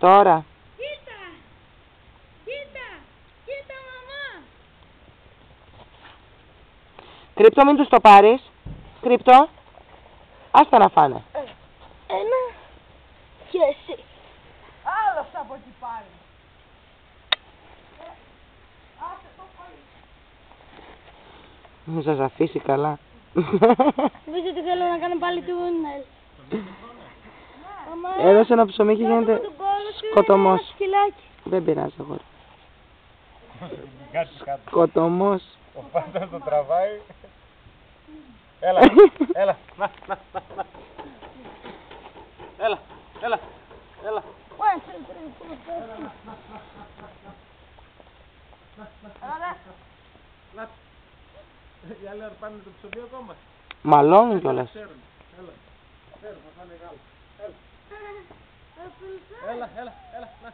Τώρα. Κοίτα! Κοίτα! Κοίτα, μαμά! Κρύπτο, μην τους το πάρεις. Κρύπτο. Άστα να φάνε. Ένα και εσύ. Άλλος από εκεί πάλι. Άσε το πάλι. Μην σας αφήσει καλά. Νομίζω ότι θέλω να κάνω πάλι τούνελ. Έδωσε ένα ψωμί και γίνεται σκοτωμός. Σκυλάκι. Δεν πειράζει, αγόρι. Κάτω. Σκοτωμός. Ο Πάντας το τραβάει. Έλα, έλα, να. Έλα. One, two, three, four, five, six. Οι άλλοι αρπάνε το ψωμί ακόμα. Μαλώνουν κιόλας. Ξέρουν, θα φάνε γάλα. Έλα, να.